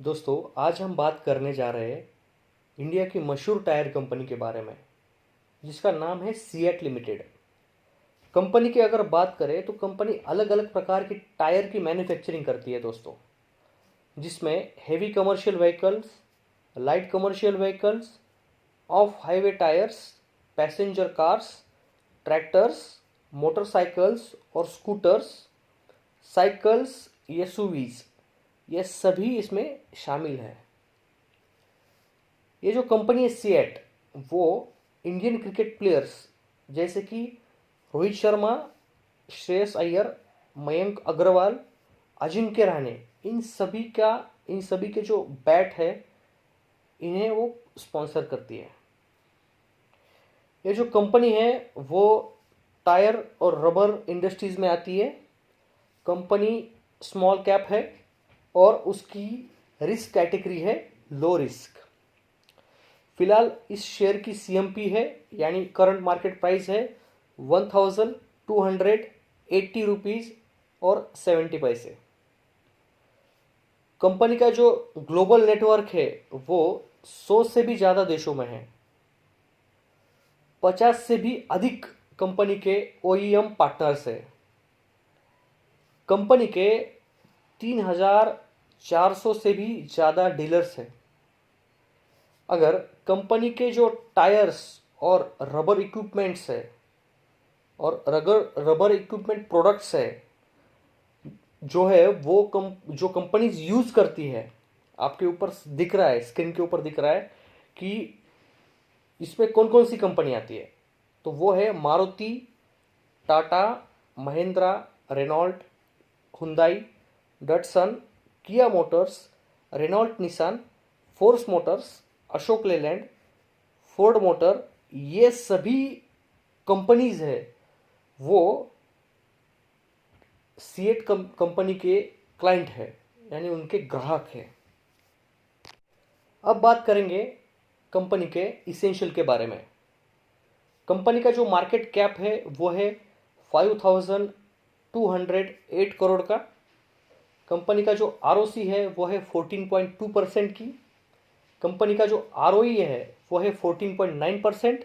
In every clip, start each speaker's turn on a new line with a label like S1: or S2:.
S1: दोस्तों, आज हम बात करने जा रहे हैं इंडिया की मशहूर टायर कंपनी के बारे में, जिसका नाम है सीएट लिमिटेड। कंपनी की अगर बात करें तो कंपनी अलग अलग प्रकार की टायर की मैन्युफैक्चरिंग करती है दोस्तों, जिसमें heavy commercial vehicles, light commercial vehicles, of highway tyres, passenger cars, tractors, motorcycles और स्कूटर्स, साइकिल्स, एसयूवीज, ये सभी इसमें शामिल हैं। ये जो कंपनी है सीएट, वो इंडियन क्रिकेट प्लेयर्स जैसे कि रोहित शर्मा, श्रेयस अय्यर, मयंक अग्रवाल, अजिंक्य रहाणे, इन सभी के जो बैट है, इन्हें वो स्पॉन्सर करती है। ये जो कंपनी है वो टायर और रबर इंडस्ट्रीज में आती है। कंपनी स्मॉल कैप है और उसकी रिस्क कैटेगरी है लो रिस्क। फिलहाल इस शेयर की सीएमपी है, यानी करंट मार्केट प्राइस है 1280 रुपीज़ और 70 पैसे। कंपनी का जो ग्लोबल नेटवर्क है वो 100 से भी ज़्यादा देशों में है। 50 से भी अधिक कंपनी के ओईएम पार्टनर्स है। कंपनी के 3400 से भी ज़्यादा डीलर्स हैं। अगर कंपनी के जो टायर्स और रबर इक्विपमेंट्स है और रबर इक्विपमेंट प्रोडक्ट्स है जो है वो जो कंपनीज यूज़ करती है, आपके ऊपर दिख रहा है, स्क्रीन के ऊपर दिख रहा है कि इसमें कौन कौन सी कंपनी आती है। तो वो है Maruti, Tata, Mahindra, Renault, Hyundai, Datsun, Kia Motors, Renault Nissan, Force Motors, Ashok Leyland, Ford Motor. ये सभी कंपनीज है वो सीएट कंपनी के क्लाइंट है, यानी उनके ग्राहक है। अब बात करेंगे कंपनी के इसेंशियल के बारे में। कंपनी का जो मार्केट कैप है वो है 5208 करोड़ का। कंपनी का जो आरओसी है वो है 14.2% की। कंपनी का जो आरओई है वो है 14.9%।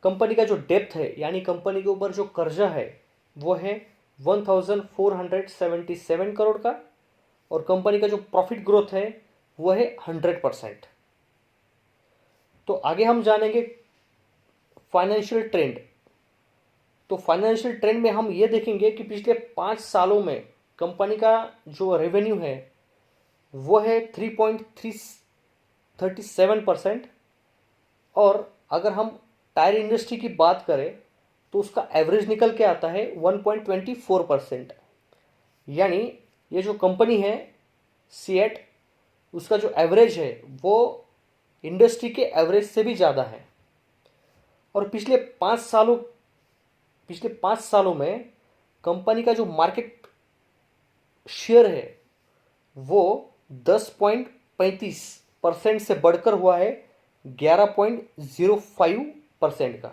S1: कंपनी का जो डेप्थ है, यानी कंपनी के ऊपर जो कर्जा है, वो है 1477 करोड़ का। और कंपनी का जो प्रॉफिट ग्रोथ है वो है 100%। तो आगे हम जानेंगे फाइनेंशियल ट्रेंड। तो फाइनेंशियल ट्रेंड में हम ये देखेंगे कि पिछले 5 सालों में कंपनी का जो रेवेन्यू है वो है 3.37%। और अगर हम टायर इंडस्ट्री की बात करें तो उसका एवरेज निकल के आता है 1.24%। यानी ये जो कंपनी है सीएट, उसका जो एवरेज है वो इंडस्ट्री के एवरेज से भी ज़्यादा है। और पिछले 5 सालों में कंपनी का जो मार्केट शेयर है वो 10.35% से बढ़कर हुआ है 11.05% का।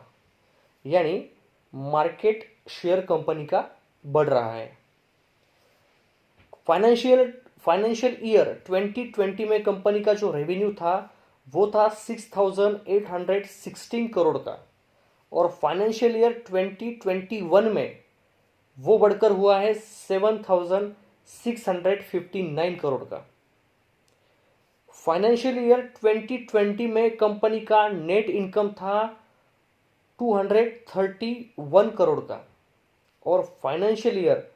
S1: यानी मार्केट शेयर कंपनी का बढ़ रहा है। फाइनेंशियल ईयर 2020 में कंपनी का जो रेवेन्यू था वो था 6816 करोड़ का। और फाइनेंशियल ईयर 2021 में वो बढ़कर हुआ है 7659 करोड़ का। फाइनेंशियल ईयर 2020 में कंपनी का नेट इनकम था 231 करोड़ का। और फाइनेंशियल ईयर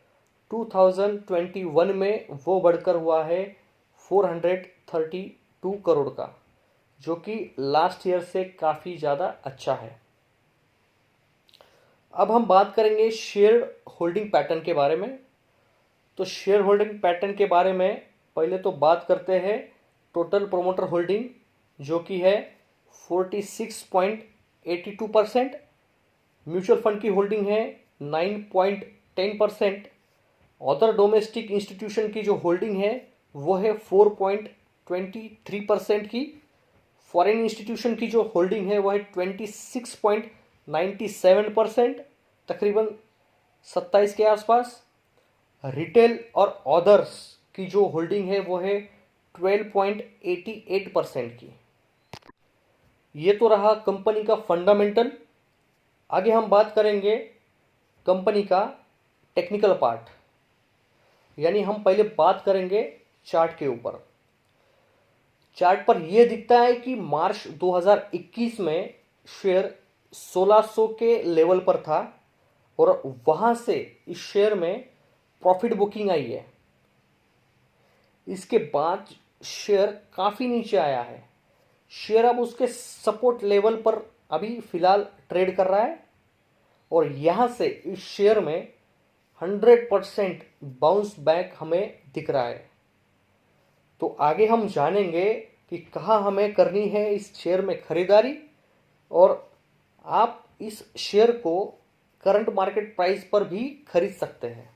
S1: 2021 में वो बढ़कर हुआ है 432 करोड़ का, जो कि लास्ट ईयर से काफ़ी ज़्यादा अच्छा है। अब हम बात करेंगे शेयर होल्डिंग पैटर्न के बारे में। तो शेयर होल्डिंग पैटर्न के बारे में पहले तो बात करते हैं टोटल प्रोमोटर होल्डिंग, जो कि है 46.82%। म्यूचुअल फंड की होल्डिंग है 9.10%। अदर डोमेस्टिक इंस्टीट्यूशन की जो होल्डिंग है वो है 4.23% की। फॉरेन इंस्टीट्यूशन की जो होल्डिंग है वो है 26.97%, तकरीबन 27 के आसपास। रिटेल और अदर्स की जो होल्डिंग है वो है 12.88% की। ये तो रहा कंपनी का फंडामेंटल। आगे हम बात करेंगे कंपनी का टेक्निकल पार्ट, यानी हम पहले बात करेंगे चार्ट के ऊपर। चार्ट पर यह दिखता है कि मार्च 2021 में शेयर 1600 के लेवल पर था और वहां से इस शेयर में प्रॉफिट बुकिंग आई है। इसके बाद शेयर काफी नीचे आया है। शेयर अब उसके सपोर्ट लेवल पर अभी फिलहाल ट्रेड कर रहा है और यहां से इस शेयर में 100% बाउंस बैक हमें दिख रहा है। तो आगे हम जानेंगे कि कहाँ हमें करनी है इस शेयर में खरीदारी, और आप इस शेयर को करंट मार्केट प्राइस पर भी खरीद सकते हैं।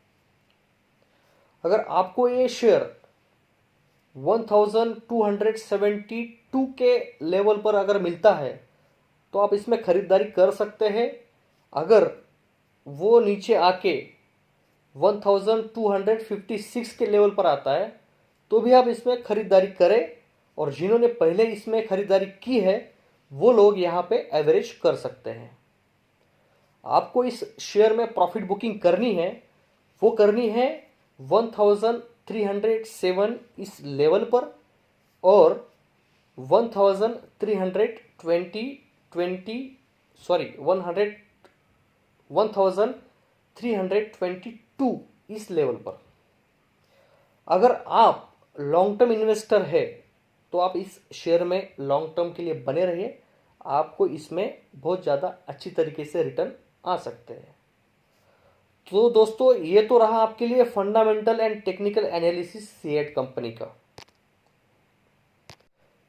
S1: अगर आपको ये शेयर 1272 के लेवल पर अगर मिलता है तो आप इसमें खरीदारी कर सकते हैं। अगर वो नीचे आके 1256 के लेवल पर आता है तो भी आप इसमें खरीदारी करें, और जिन्होंने पहले इसमें खरीदारी की है वो लोग यहाँ पे एवरेज कर सकते हैं। आपको इस शेयर में प्रॉफिट बुकिंग करनी है, वो करनी है 1307 इस लेवल पर और 1322 इस लेवल पर। अगर आप लॉन्ग टर्म इन्वेस्टर है तो आप इस शेयर में लॉन्ग टर्म के लिए बने रहिए, आपको इसमें बहुत ज़्यादा अच्छी तरीके से रिटर्न आ सकते हैं। तो दोस्तों, ये तो रहा आपके लिए fundamental and technical analysis CEAT company का।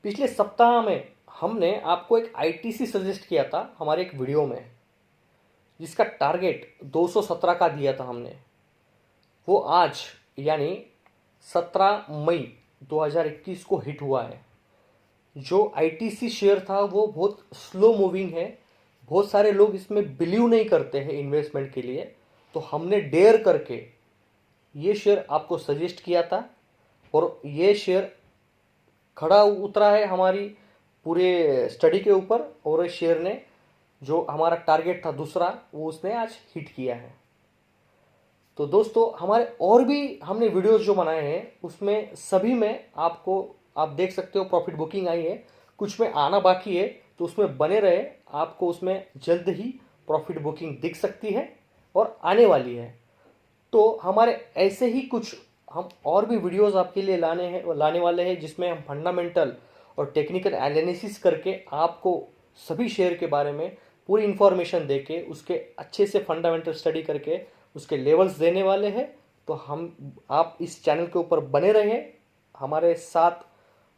S1: पिछले सप्ताह में हमने आपको एक आईटीसी सजेस्ट किया था हमारे एक वीडियो में, जिसका टारगेट 217 का दिया था हमने। वो आज यानी 17 मई 2021 को हिट हुआ है। जो आईटीसी शेयर था वो बहुत स्लो मूविंग है, बहुत सारे लोग इसमें बिलीव नहीं करते हैं इन्वेस्टमेंट के लिए, तो हमने डेयर करके ये शेयर आपको सजेस्ट किया था और ये शेयर खड़ा उतरा है हमारी पूरे स्टडी के ऊपर, और इस शेयर ने जो हमारा टारगेट था दूसरा वो उसने आज हिट किया है। तो दोस्तों, हमारे और भी हमने वीडियोस जो बनाए हैं उसमें सभी में आपको आप देख सकते हो प्रॉफिट बुकिंग आई है, कुछ में आना बाकी है, तो उसमें बने रहे, आपको उसमें जल्द ही प्रॉफिट बुकिंग दिख सकती है और आने वाली है। तो हमारे ऐसे ही कुछ हम और भी वीडियोस आपके लिए लाने वाले हैं, जिसमें हम फंडामेंटल और टेक्निकल एनालिसिस करके आपको सभी शेयर के बारे में पूरी इंफॉर्मेशन देके उसके अच्छे से फंडामेंटल स्टडी करके उसके लेवल्स देने वाले हैं। तो आप इस चैनल के ऊपर बने रहें, हमारे साथ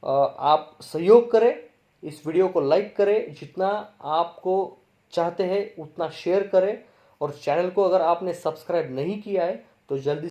S1: आप सहयोग करें, इस वीडियो को लाइक करें, जितना आपको चाहते हैं उतना शेयर करें, और चैनल को अगर आपने सब्सक्राइब नहीं किया है तो जल्दी